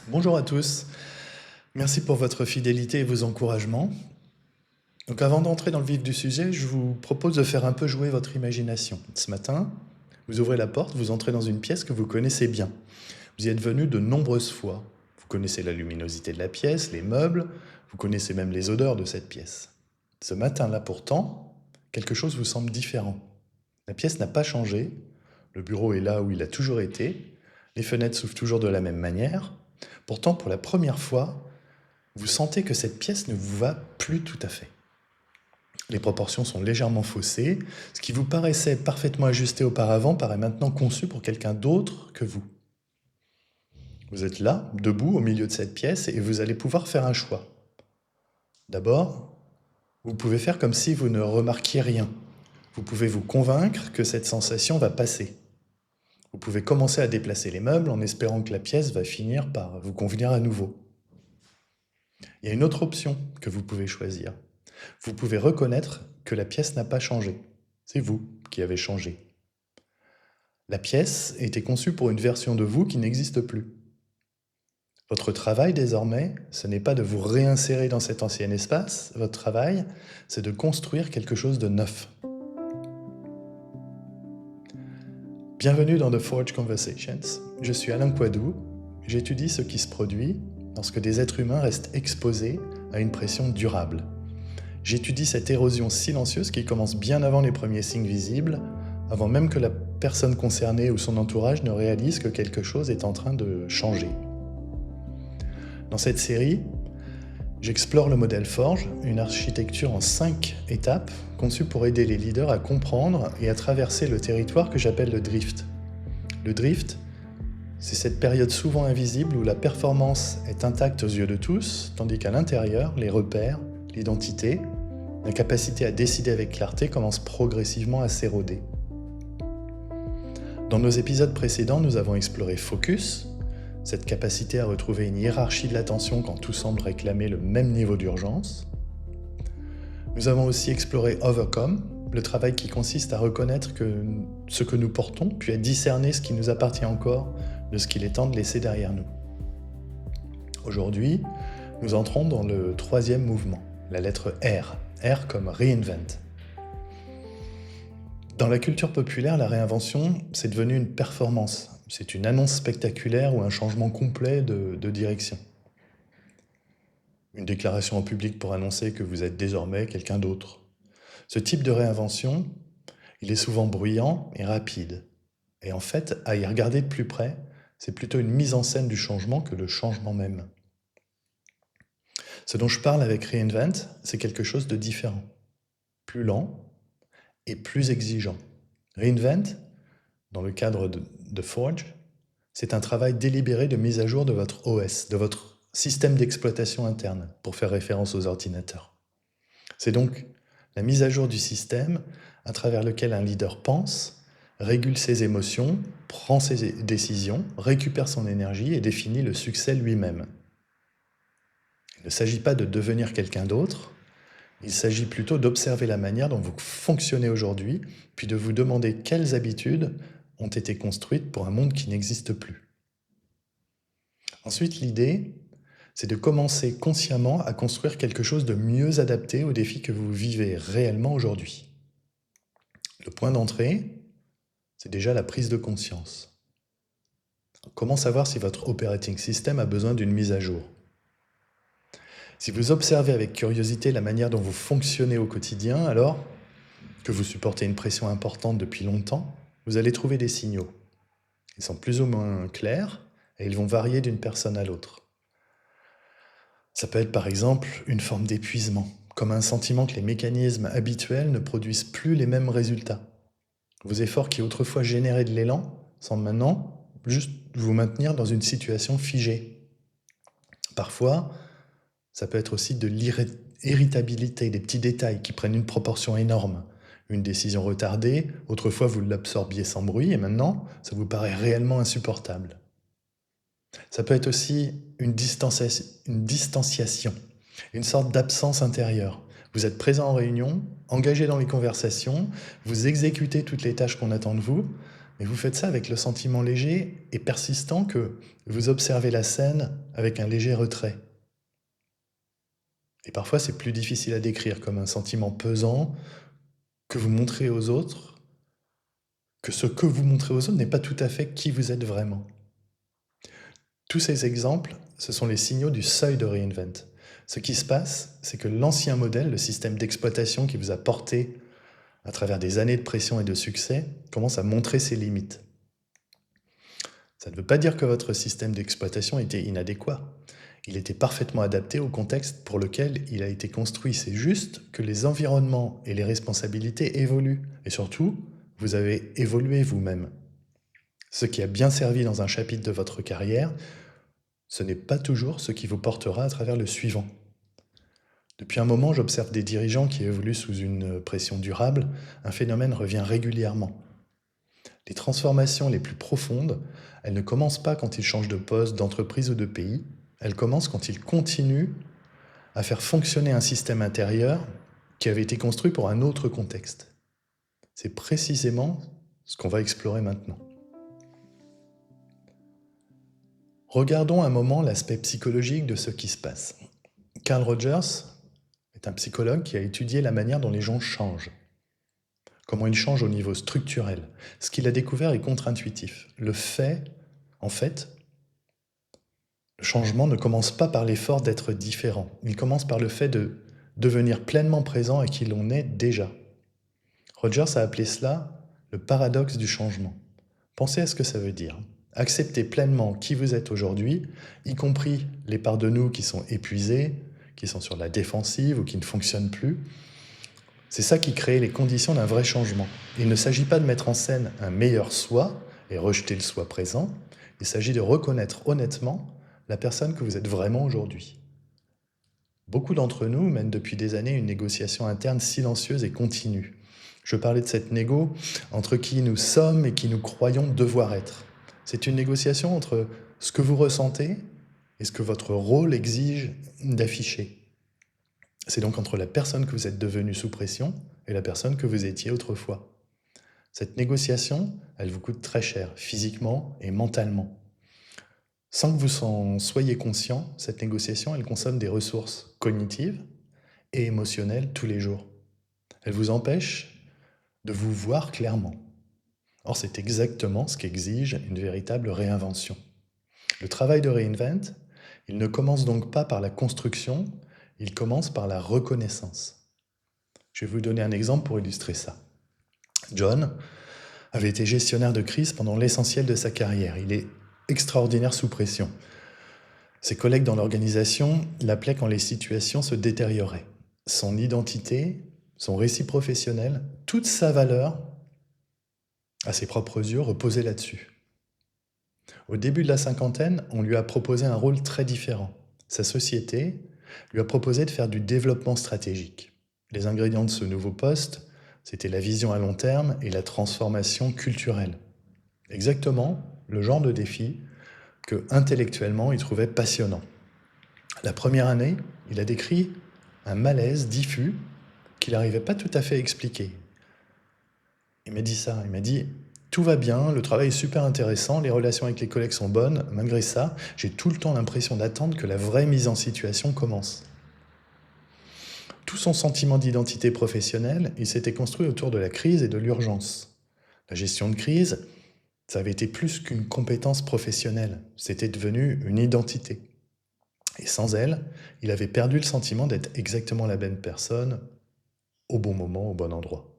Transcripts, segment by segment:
Bonjour à tous, merci pour votre fidélité et vos encouragements. Donc avant d'entrer dans le vif du sujet, je vous propose de faire un peu jouer votre imagination. Ce matin, vous ouvrez la porte, vous entrez dans une pièce que vous connaissez bien. Vous y êtes venu de nombreuses fois. Vous connaissez la luminosité de la pièce, les meubles, vous connaissez même les odeurs de cette pièce. Ce matin-là pourtant, quelque chose vous semble différent. La pièce n'a pas changé, le bureau est là où il a toujours été, les fenêtres s'ouvrent toujours de la même manière. Pourtant, pour la première fois, vous sentez que cette pièce ne vous va plus tout à fait. Les proportions sont légèrement faussées. Ce qui vous paraissait parfaitement ajusté auparavant paraît maintenant conçu pour quelqu'un d'autre que vous. Vous êtes là, debout, au milieu de cette pièce, et vous allez pouvoir faire un choix. D'abord, vous pouvez faire comme si vous ne remarquiez rien. Vous pouvez vous convaincre que cette sensation va passer. Vous pouvez commencer à déplacer les meubles en espérant que la pièce va finir par vous convenir à nouveau. Il y a une autre option que vous pouvez choisir. Vous pouvez reconnaître que la pièce n'a pas changé. C'est vous qui avez changé. La pièce était conçue pour une version de vous qui n'existe plus. Votre travail désormais, ce n'est pas de vous réinsérer dans cet ancien espace. Votre travail, c'est de construire quelque chose de neuf. Bienvenue dans The Forge Conversations. Je suis Alain Poidou. J'étudie ce qui se produit lorsque des êtres humains restent exposés à une pression durable. J'étudie cette érosion silencieuse qui commence bien avant les premiers signes visibles, avant même que la personne concernée ou son entourage ne réalise que quelque chose est en train de changer. Dans cette série, j'explore le modèle Forge, une architecture en 5 étapes conçue pour aider les leaders à comprendre et à traverser le territoire que j'appelle le drift. Le drift, c'est cette période souvent invisible où la performance est intacte aux yeux de tous, tandis qu'à l'intérieur, les repères, l'identité, la capacité à décider avec clarté commence progressivement à s'éroder. Dans nos épisodes précédents, nous avons exploré Focus, cette capacité à retrouver une hiérarchie de l'attention quand tout semble réclamer le même niveau d'urgence. Nous avons aussi exploré Overcome, le travail qui consiste à reconnaître ce que nous portons, puis à discerner ce qui nous appartient encore de ce qu'il est temps de laisser derrière nous. Aujourd'hui, nous entrons dans le 3e mouvement, la lettre R. R comme Reinvent. Dans la culture populaire, la réinvention, c'est devenu une performance. C'est une annonce spectaculaire ou un changement complet de direction. Une déclaration en public pour annoncer que vous êtes désormais quelqu'un d'autre. Ce type de réinvention, il est souvent bruyant et rapide. Et en fait, à y regarder de plus près, c'est plutôt une mise en scène du changement que le changement même. Ce dont je parle avec Reinvent, c'est quelque chose de différent, plus lent et plus exigeant. Reinvent, dans le cadre de Forge, c'est un travail délibéré de mise à jour de votre OS, de votre système d'exploitation interne, pour faire référence aux ordinateurs. C'est donc la mise à jour du système à travers lequel un leader pense, régule ses émotions, prend ses décisions, récupère son énergie et définit le succès lui-même. Il ne s'agit pas de devenir quelqu'un d'autre, il s'agit plutôt d'observer la manière dont vous fonctionnez aujourd'hui, puis de vous demander quelles habitudes ont été construites pour un monde qui n'existe plus. Ensuite, l'idée, c'est de commencer consciemment à construire quelque chose de mieux adapté aux défis que vous vivez réellement aujourd'hui. Le point d'entrée, c'est déjà la prise de conscience. Comment savoir si votre operating system a besoin d'une mise à jour ? Si vous observez avec curiosité la manière dont vous fonctionnez au quotidien, alors que vous supportez une pression importante depuis longtemps, vous allez trouver des signaux. Ils sont plus ou moins clairs et ils vont varier d'une personne à l'autre. Ça peut être par exemple une forme d'épuisement, comme un sentiment que les mécanismes habituels ne produisent plus les mêmes résultats. Vos efforts qui autrefois généraient de l'élan semblent maintenant juste vous maintenir dans une situation figée. Parfois, ça peut être aussi de l'irritabilité, des petits détails qui prennent une proportion énorme. Une décision retardée, autrefois vous l'absorbiez sans bruit et maintenant, ça vous paraît réellement insupportable. Ça peut être aussi une distanciation, une sorte d'absence intérieure. Vous êtes présent en réunion, engagé dans les conversations, vous exécutez toutes les tâches qu'on attend de vous, Mais vous faites ça avec le sentiment léger et persistant que vous observez la scène avec un léger retrait. Et parfois, c'est plus difficile à décrire, comme un sentiment pesant que vous montrez aux autres, que ce que vous montrez aux autres n'est pas tout à fait qui vous êtes vraiment. Tous ces exemples, ce sont les signaux du seuil de Reinvent. Ce qui se passe, c'est que l'ancien modèle, le système d'exploitation qui vous a porté à travers des années de pression et de succès, commence à montrer ses limites. Ça ne veut pas dire que votre système d'exploitation était inadéquat. Il était parfaitement adapté au contexte pour lequel il a été construit. C'est juste que les environnements et les responsabilités évoluent. Et surtout, vous avez évolué vous-même. Ce qui a bien servi dans un chapitre de votre carrière, ce n'est pas toujours ce qui vous portera à travers le suivant. Depuis un moment, j'observe des dirigeants qui évoluent sous une pression durable. Un phénomène revient régulièrement. Les transformations les plus profondes, elles ne commencent pas quand ils changent de poste, d'entreprise ou de pays. Elles commencent quand ils continuent à faire fonctionner un système intérieur qui avait été construit pour un autre contexte. C'est précisément ce qu'on va explorer maintenant. Regardons un moment l'aspect psychologique de ce qui se passe. Carl Rogers est un psychologue qui a étudié la manière dont les gens changent. Comment ils changent au niveau structurel. Ce qu'il a découvert est contre-intuitif. Le changement ne commence pas par l'effort d'être différent. Il commence par le fait de devenir pleinement présent à qui l'on est déjà. Rogers a appelé cela le paradoxe du changement. Pensez à ce que ça veut dire. Accepter pleinement qui vous êtes aujourd'hui, y compris les parts de nous qui sont épuisées, qui sont sur la défensive ou qui ne fonctionnent plus. C'est ça qui crée les conditions d'un vrai changement. Il ne s'agit pas de mettre en scène un meilleur soi et rejeter le soi présent. Il s'agit de reconnaître honnêtement la personne que vous êtes vraiment aujourd'hui. Beaucoup d'entre nous mènent depuis des années une négociation interne silencieuse et continue. Je parlais de cette négo entre qui nous sommes et qui nous croyons devoir être. C'est une négociation entre ce que vous ressentez et ce que votre rôle exige d'afficher. C'est donc entre la personne que vous êtes devenue sous pression et la personne que vous étiez autrefois. Cette négociation, elle vous coûte très cher, physiquement et mentalement. Sans que vous en soyez conscient, cette négociation, elle consomme des ressources cognitives et émotionnelles tous les jours. Elle vous empêche de vous voir clairement. Or, c'est exactement ce qu'exige une véritable réinvention. Le travail de Reinvent, il ne commence donc pas par la construction, il commence par la reconnaissance. Je vais vous donner un exemple pour illustrer ça. John avait été gestionnaire de crise pendant l'essentiel de sa carrière. Il est extraordinaire sous pression. Ses collègues dans l'organisation l'appelaient quand les situations se détérioraient. Son identité, son récit professionnel, toute sa valeur, à ses propres yeux, reposait là-dessus. Au début de la cinquantaine, on lui a proposé un rôle très différent. Sa société lui a proposé de faire du développement stratégique. Les ingrédients de ce nouveau poste, c'était la vision à long terme et la transformation culturelle. Exactement le genre de défi que, intellectuellement, il trouvait passionnant. La première année, il a décrit un malaise diffus qu'il n'arrivait pas tout à fait à expliquer. Il m'a dit ça, il m'a dit « Tout va bien, le travail est super intéressant, les relations avec les collègues sont bonnes, malgré ça, j'ai tout le temps l'impression d'attendre que la vraie mise en situation commence. » Tout son sentiment d'identité professionnelle, il s'était construit autour de la crise et de l'urgence. La gestion de crise, ça avait été plus qu'une compétence professionnelle, c'était devenu une identité. Et sans elle, il avait perdu le sentiment d'être exactement la bonne personne, au bon moment, au bon endroit.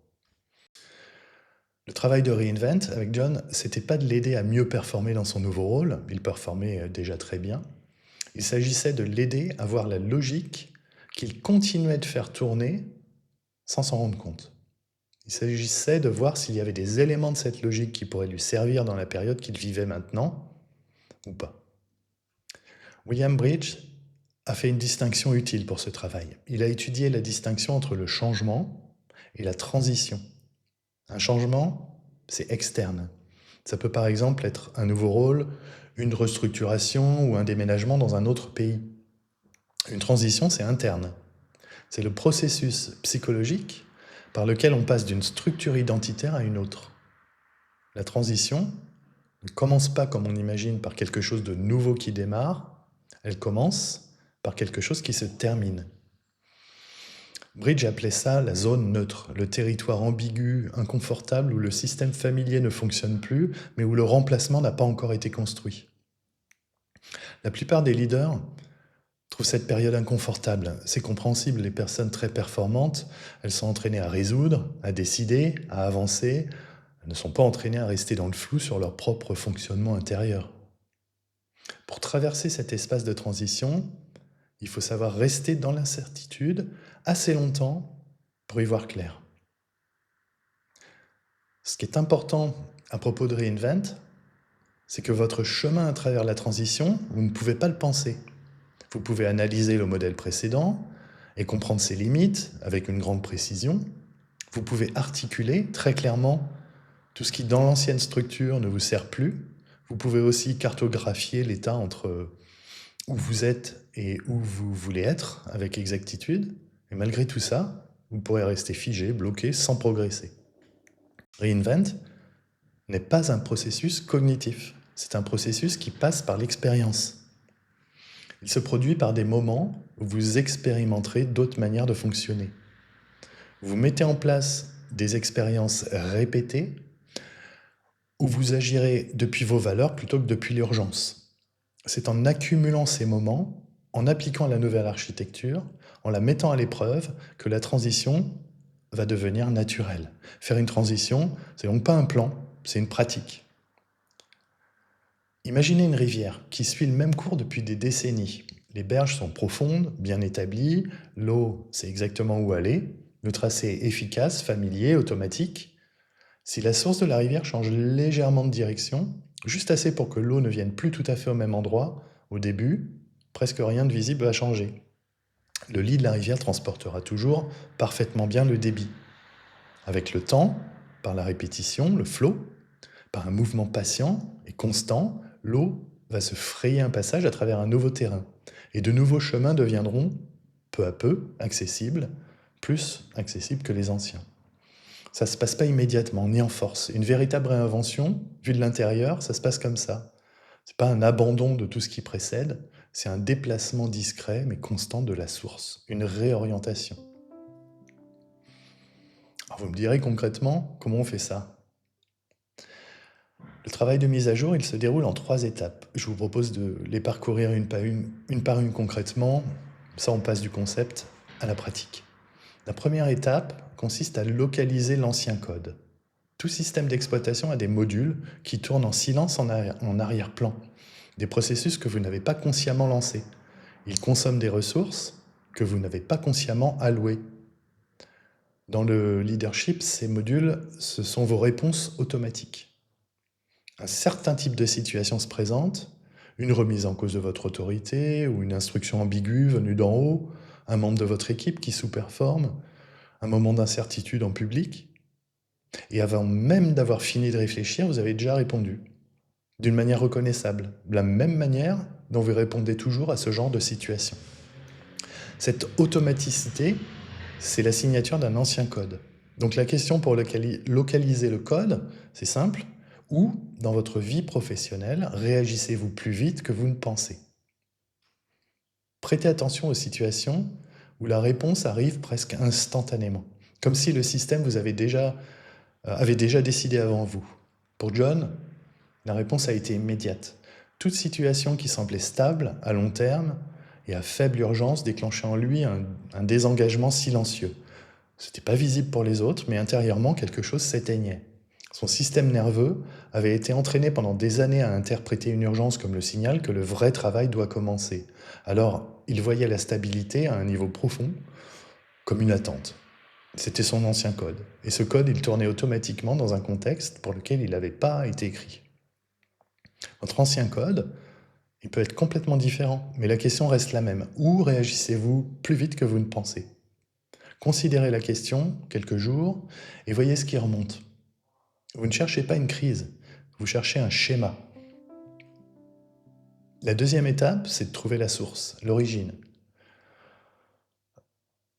Le travail de Reinvent avec John, c'était pas de l'aider à mieux performer dans son nouveau rôle, il performait déjà très bien. Il s'agissait de l'aider à voir la logique qu'il continuait de faire tourner sans s'en rendre compte. Il s'agissait de voir s'il y avait des éléments de cette logique qui pourraient lui servir dans la période qu'il vivait maintenant, ou pas. William Bridge a fait une distinction utile pour ce travail. Il a étudié la distinction entre le changement et la transition. Un changement, c'est externe. Ça peut par exemple être un nouveau rôle, une restructuration ou un déménagement dans un autre pays. Une transition, c'est interne. C'est le processus psychologique par lequel on passe d'une structure identitaire à une autre. La transition ne commence pas comme on imagine par quelque chose de nouveau qui démarre, elle commence par quelque chose qui se termine. Bridge appelait ça la zone neutre, le territoire ambigu, inconfortable où le système familier ne fonctionne plus, mais où le remplacement n'a pas encore été construit. La plupart des leaders trouvent cette période inconfortable. C'est compréhensible, les personnes très performantes, elles sont entraînées à résoudre, à décider, à avancer. Elles ne sont pas entraînées à rester dans le flou sur leur propre fonctionnement intérieur. Pour traverser cet espace de transition, il faut savoir rester dans l'incertitude assez longtemps pour y voir clair. Ce qui est important à propos de Reinvent, c'est que votre chemin à travers la transition, vous ne pouvez pas le penser. Vous pouvez analyser le modèle précédent et comprendre ses limites avec une grande précision. Vous pouvez articuler très clairement tout ce qui, dans l'ancienne structure, ne vous sert plus. Vous pouvez aussi cartographier l'état entre où vous êtes et où vous voulez être avec exactitude. Et malgré tout ça, vous pourrez rester figé, bloqué, sans progresser. Reinvent n'est pas un processus cognitif. C'est un processus qui passe par l'expérience. Il se produit par des moments où vous expérimenterez d'autres manières de fonctionner. Vous mettez en place des expériences répétées où vous agirez depuis vos valeurs plutôt que depuis l'urgence. C'est en accumulant ces moments, en appliquant la nouvelle architecture, en la mettant à l'épreuve, que la transition va devenir naturelle. Faire une transition, c'est donc pas un plan, c'est une pratique. Imaginez une rivière qui suit le même cours depuis des décennies. Les berges sont profondes, bien établies, l'eau sait exactement où aller, le tracé est efficace, familier, automatique. Si la source de la rivière change légèrement de direction, juste assez pour que l'eau ne vienne plus tout à fait au même endroit, au début, presque rien de visible va changer. Le lit de la rivière transportera toujours parfaitement bien le débit. Avec le temps, par la répétition, le flot, par un mouvement patient et constant, l'eau va se frayer un passage à travers un nouveau terrain. Et de nouveaux chemins deviendront, peu à peu, accessibles, plus accessibles que les anciens. Ça ne se passe pas immédiatement, ni en force. Une véritable réinvention, vue de l'intérieur, ça se passe comme ça. Ce n'est pas un abandon de tout ce qui précède, c'est un déplacement discret mais constant de la source, une réorientation. Alors vous me direz concrètement comment on fait ça. Le travail de mise à jour, il se déroule en 3 étapes. Je vous propose de les parcourir une par une concrètement. Ça, on passe du concept à la pratique. La première étape consiste à localiser l'ancien code. Tout système d'exploitation a des modules qui tournent en silence en arrière-plan. Des processus que vous n'avez pas consciemment lancés. Ils consomment des ressources que vous n'avez pas consciemment allouées. Dans le leadership, ces modules, ce sont vos réponses automatiques. Un certain type de situation se présente, une remise en cause de votre autorité ou une instruction ambiguë venue d'en haut, un membre de votre équipe qui sous-performe, un moment d'incertitude en public. Et avant même d'avoir fini de réfléchir, vous avez déjà répondu, d'une manière reconnaissable, de la même manière dont vous répondez toujours à ce genre de situation. Cette automaticité, c'est la signature d'un ancien code. Donc la question pour localiser le code, c'est simple. Où, dans votre vie professionnelle, réagissez-vous plus vite que vous ne pensez? Prêtez attention aux situations où la réponse arrive presque instantanément, comme si le système avait déjà décidé avant vous. Pour John, la réponse a été immédiate. Toute situation qui semblait stable, à long terme et à faible urgence déclenchait en lui un désengagement silencieux. Ce n'était pas visible pour les autres, mais intérieurement, quelque chose s'éteignait. Son système nerveux avait été entraîné pendant des années à interpréter une urgence comme le signal que le vrai travail doit commencer. Alors, il voyait la stabilité à un niveau profond comme une attente. C'était son ancien code. Et ce code, il tournait automatiquement dans un contexte pour lequel il n'avait pas été écrit. Votre ancien code, il peut être complètement différent, mais la question reste la même. Où réagissez-vous plus vite que vous ne pensez? Considérez la question quelques jours et voyez ce qui remonte. Vous ne cherchez pas une crise, vous cherchez un schéma. La deuxième étape, c'est de trouver la source, l'origine.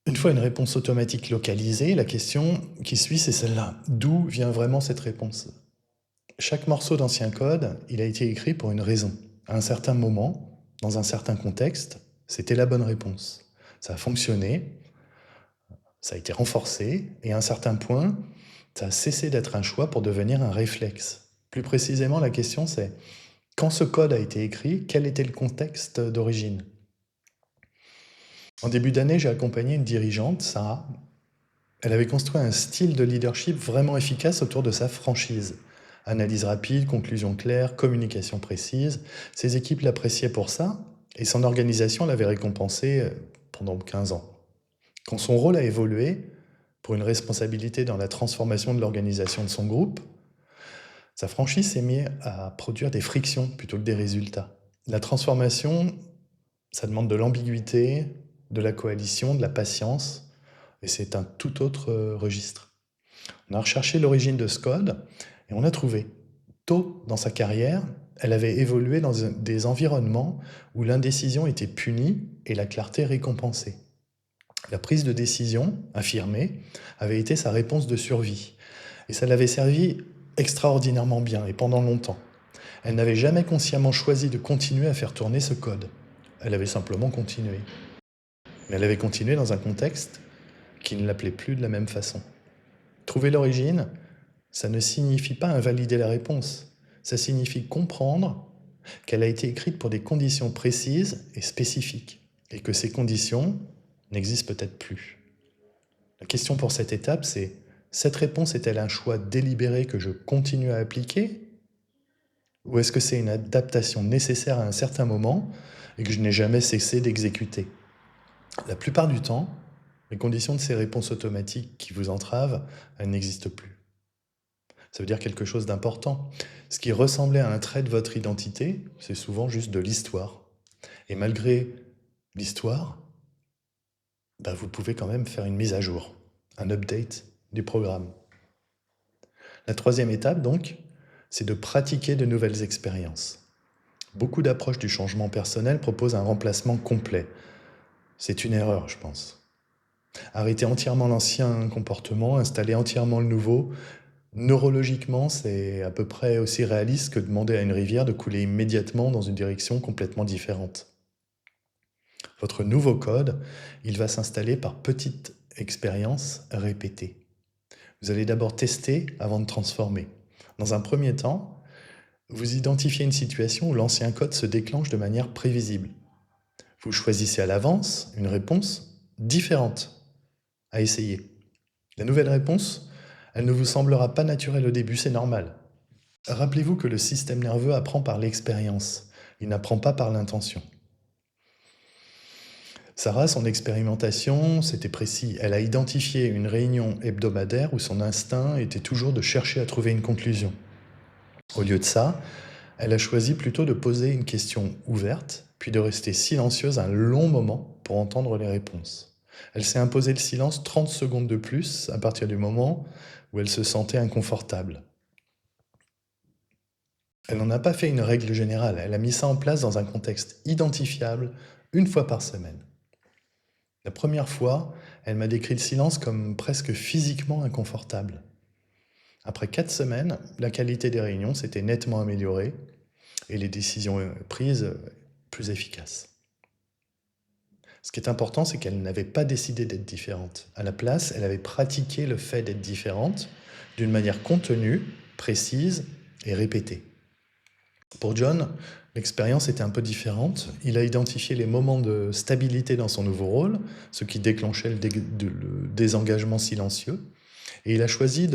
Une fois une réponse automatique localisée, la question qui suit, c'est celle-là. D'où vient vraiment cette réponse? Chaque morceau d'ancien code, il a été écrit pour une raison. À un certain moment, dans un certain contexte, c'était la bonne réponse. Ça a fonctionné, ça a été renforcé, et à un certain point, ça a cessé d'être un choix pour devenir un réflexe. Plus précisément, la question c'est, quand ce code a été écrit, quel était le contexte d'origine? En début d'année, j'ai accompagné une dirigeante, Sarah. Elle avait construit un style de leadership vraiment efficace autour de sa franchise. Analyse rapide, conclusion claire, communication précise. Ses équipes l'appréciaient pour ça, et son organisation l'avait récompensé pendant 15 ans. Quand son rôle a évolué, pour une responsabilité dans la transformation de l'organisation de son groupe, sa franchise s'est mise à produire des frictions plutôt que des résultats. La transformation, ça demande de l'ambiguïté, de la coalition, de la patience, et c'est un tout autre registre. On a recherché l'origine de ce code et on a trouvé. Tôt dans sa carrière, elle avait évolué dans des environnements où l'indécision était punie et la clarté récompensée. La prise de décision, affirmée, avait été sa réponse de survie. Et ça l'avait servi extraordinairement bien et pendant longtemps. Elle n'avait jamais consciemment choisi de continuer à faire tourner ce code. Elle avait simplement continué. Mais elle avait continué dans un contexte qui ne l'appelait plus de la même façon. Trouver l'origine, ça ne signifie pas invalider la réponse. Ça signifie comprendre qu'elle a été écrite pour des conditions précises et spécifiques, et que ces conditions n'existent peut-être plus. La question pour cette étape, c'est: cette réponse est-elle un choix délibéré que je continue à appliquer, ou est-ce que c'est une adaptation nécessaire à un certain moment et que je n'ai jamais cessé d'exécuter? La plupart du temps, les conditions de ces réponses automatiques qui vous entravent, elles n'existent plus. Ça veut dire quelque chose d'important. Ce qui ressemblait à un trait de votre identité, c'est souvent juste de l'histoire. Et malgré l'histoire, vous pouvez quand même faire une mise à jour, un update du programme. La troisième étape, donc, c'est de pratiquer de nouvelles expériences. Beaucoup d'approches du changement personnel proposent un remplacement complet. C'est une erreur, je pense. Arrêter entièrement l'ancien comportement, installer entièrement le nouveau, neurologiquement, c'est à peu près aussi réaliste que demander à une rivière de couler immédiatement dans une direction complètement différente. Votre nouveau code, il va s'installer par petites expériences répétées. Vous allez d'abord tester avant de transformer. Dans un premier temps, vous identifiez une situation où l'ancien code se déclenche de manière prévisible. Vous choisissez à l'avance une réponse différente à essayer. La nouvelle réponse, elle ne vous semblera pas naturelle au début, c'est normal. Rappelez-vous que le système nerveux apprend par l'expérience, il n'apprend pas par l'intention. Sarah, son expérimentation, c'était précis. Elle a identifié une réunion hebdomadaire où son instinct était toujours de chercher à trouver une conclusion. Au lieu de ça, elle a choisi plutôt de poser une question ouverte, puis de rester silencieuse un long moment pour entendre les réponses. Elle s'est imposé le silence 30 secondes de plus à partir du moment où elle se sentait inconfortable. Elle n'en a pas fait une règle générale, elle a mis ça en place dans un contexte identifiable une fois par semaine. La première fois, elle m'a décrit le silence comme presque physiquement inconfortable. Après 4 semaines, la qualité des réunions s'était nettement améliorée et les décisions prises plus efficaces. Ce qui est important, c'est qu'elle n'avait pas décidé d'être différente. À la place, elle avait pratiqué le fait d'être différente d'une manière contenue, précise et répétée. Pour John, l'expérience était un peu différente. Il a identifié les moments de stabilité dans son nouveau rôle, ce qui déclenchait le désengagement silencieux. Et il a choisi,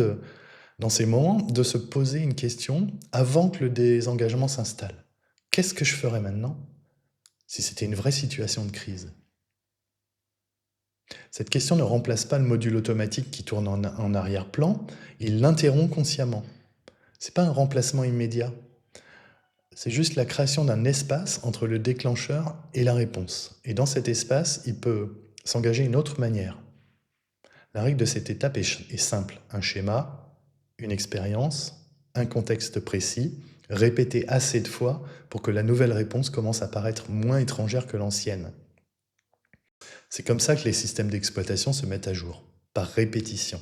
dans ces moments, de se poser une question avant que le désengagement s'installe. Qu'est-ce que je ferais maintenant si c'était une vraie situation de crise? Cette question ne remplace pas le module automatique qui tourne en arrière-plan, il l'interrompt consciemment. Ce n'est pas un remplacement immédiat. C'est juste la création d'un espace entre le déclencheur et la réponse. Et dans cet espace, il peut s'engager d'une autre manière. La règle de cette étape est simple. Un schéma, une expérience, un contexte précis, répété assez de fois pour que la nouvelle réponse commence à paraître moins étrangère que l'ancienne. C'est comme ça que les systèmes d'exploitation se mettent à jour, par répétition.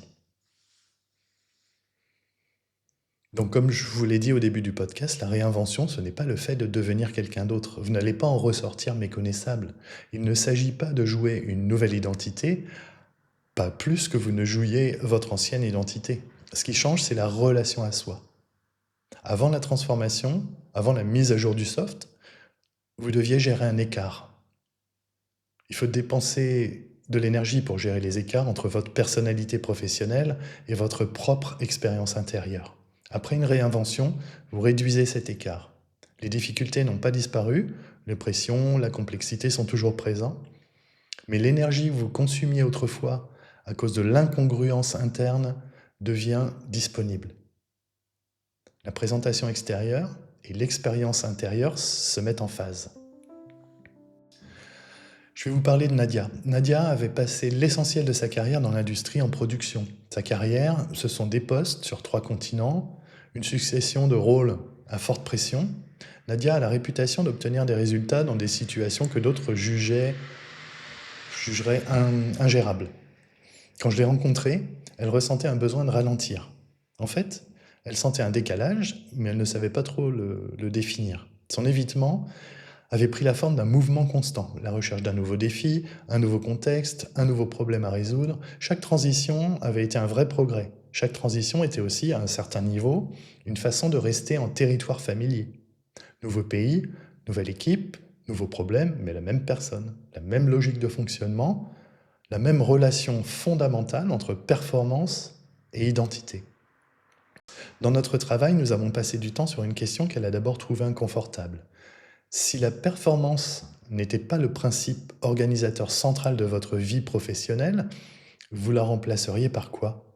Donc comme je vous l'ai dit au début du podcast, la réinvention, ce n'est pas le fait de devenir quelqu'un d'autre. Vous n'allez pas en ressortir méconnaissable. Il ne s'agit pas de jouer une nouvelle identité, pas plus que vous ne jouiez votre ancienne identité. Ce qui change, c'est la relation à soi. Avant la transformation, avant la mise à jour du soft, vous deviez gérer un écart. Il faut dépenser de l'énergie pour gérer les écarts entre votre personnalité professionnelle et votre propre expérience intérieure. Après une réinvention, vous réduisez cet écart. Les difficultés n'ont pas disparu, les pressions, la complexité sont toujours présents, mais l'énergie que vous consumiez autrefois à cause de l'incongruence interne devient disponible. La présentation extérieure et l'expérience intérieure se mettent en phase. Je vais vous parler de Nadia. Nadia avait passé l'essentiel de sa carrière dans l'industrie en production. Sa carrière, ce sont des postes sur 3 continents, une succession de rôles à forte pression. Nadia a la réputation d'obtenir des résultats dans des situations que d'autres jugeraient ingérables. Quand je l'ai rencontrée, elle ressentait un besoin de ralentir. En fait, elle sentait un décalage, mais elle ne savait pas trop le définir. Son évitement avait pris la forme d'un mouvement constant, la recherche d'un nouveau défi, un nouveau contexte, un nouveau problème à résoudre. Chaque transition avait été un vrai progrès. Chaque transition était aussi, à un certain niveau, une façon de rester en territoire familier. Nouveau pays, nouvelle équipe, nouveaux problèmes, mais la même personne, la même logique de fonctionnement, la même relation fondamentale entre performance et identité. Dans notre travail, nous avons passé du temps sur une question qu'elle a d'abord trouvée inconfortable. Si la performance n'était pas le principe organisateur central de votre vie professionnelle, vous la remplaceriez par quoi?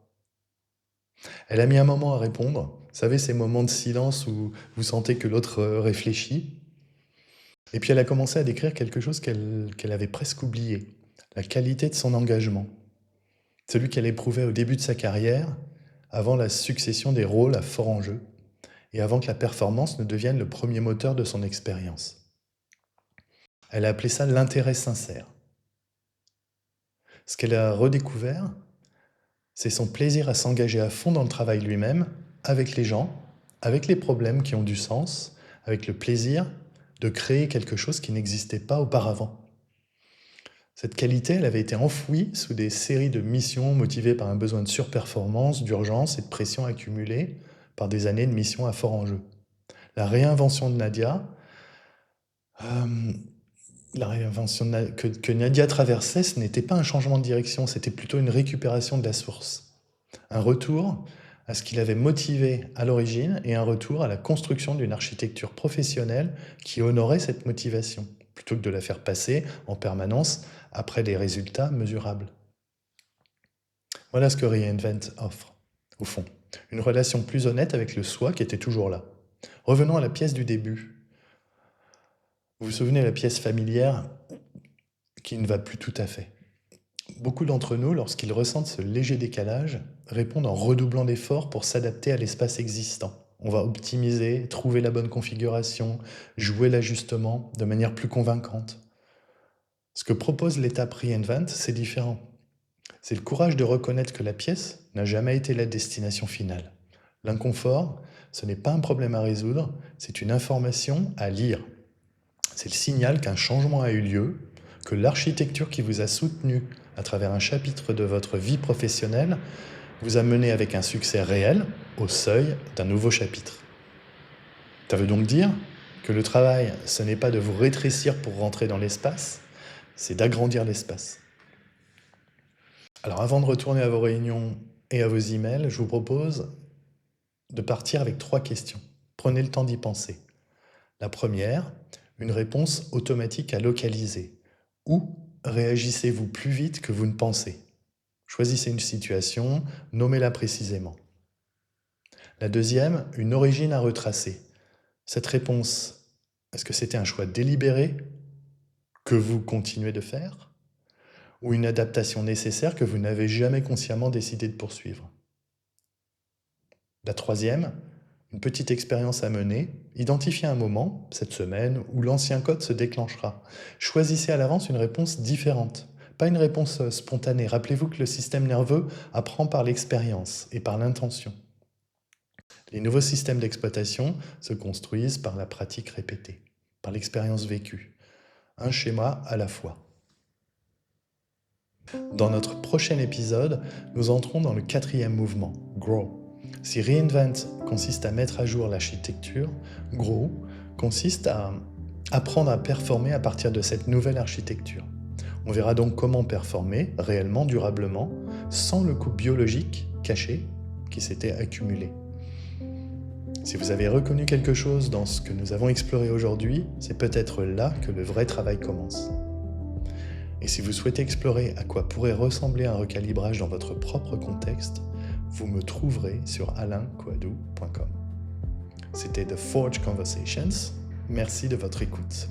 Elle a mis un moment à répondre. Vous savez, ces moments de silence où vous sentez que l'autre réfléchit. Et puis elle a commencé à décrire quelque chose qu'elle avait presque oublié, la qualité de son engagement. Celui qu'elle éprouvait au début de sa carrière, avant la succession des rôles à fort enjeu, et avant que la performance ne devienne le premier moteur de son expérience. Elle a appelé ça l'intérêt sincère. Ce qu'elle a redécouvert, c'est son plaisir à s'engager à fond dans le travail lui-même, avec les gens, avec les problèmes qui ont du sens, avec le plaisir de créer quelque chose qui n'existait pas auparavant. Cette qualité, elle avait été enfouie sous des séries de missions motivées par un besoin de surperformance, d'urgence et de pression accumulée par des années de missions à fort enjeu. La réinvention de Nadia, que Nadia traversait, ce n'était pas un changement de direction, c'était plutôt une récupération de la source. Un retour à ce qui l'avait motivé à l'origine et un retour à la construction d'une architecture professionnelle qui honorait cette motivation, plutôt que de la faire passer en permanence après des résultats mesurables. Voilà ce que Reinvent offre, au fond. Une relation plus honnête avec le soi qui était toujours là. Revenons à la pièce du début. Vous vous souvenez de la pièce familière qui ne va plus tout à fait. Beaucoup d'entre nous, lorsqu'ils ressentent ce léger décalage, répondent en redoublant d'efforts pour s'adapter à l'espace existant. On va optimiser, trouver la bonne configuration, jouer l'ajustement de manière plus convaincante. Ce que propose l'étape Reinvent, c'est différent. C'est le courage de reconnaître que la pièce n'a jamais été la destination finale. L'inconfort, ce n'est pas un problème à résoudre, c'est une information à lire. C'est le signal qu'un changement a eu lieu, que l'architecture qui vous a soutenu à travers un chapitre de votre vie professionnelle vous a mené avec un succès réel au seuil d'un nouveau chapitre. Ça veut donc dire que le travail, ce n'est pas de vous rétrécir pour rentrer dans l'espace, c'est d'agrandir l'espace. Alors avant de retourner à vos réunions et à vos emails, je vous propose de partir avec 3 questions. Prenez le temps d'y penser. La première, une réponse automatique à localiser. Où réagissez-vous plus vite que vous ne pensez? Choisissez une situation, nommez-la précisément. La deuxième, une origine à retracer. Cette réponse, est-ce que c'était un choix délibéré que vous continuez de faire? Ou une adaptation nécessaire que vous n'avez jamais consciemment décidé de poursuivre? La troisième, une petite expérience à mener, identifiez un moment, cette semaine, où l'ancien code se déclenchera. Choisissez à l'avance une réponse différente, pas une réponse spontanée. Rappelez-vous que le système nerveux apprend par l'expérience et par l'intention. Les nouveaux systèmes d'exploitation se construisent par la pratique répétée, par l'expérience vécue, un schéma à la fois. Dans notre prochain épisode, nous entrons dans le 4e mouvement, Grow. Si Reinvent consiste à mettre à jour l'architecture, Grow consiste à apprendre à performer à partir de cette nouvelle architecture. On verra donc comment performer réellement, durablement, sans le coût biologique caché qui s'était accumulé. Si vous avez reconnu quelque chose dans ce que nous avons exploré aujourd'hui, c'est peut-être là que le vrai travail commence. Et si vous souhaitez explorer à quoi pourrait ressembler un recalibrage dans votre propre contexte, vous me trouverez sur alaincoadou.com. C'était The Forge Conversations. Merci de votre écoute.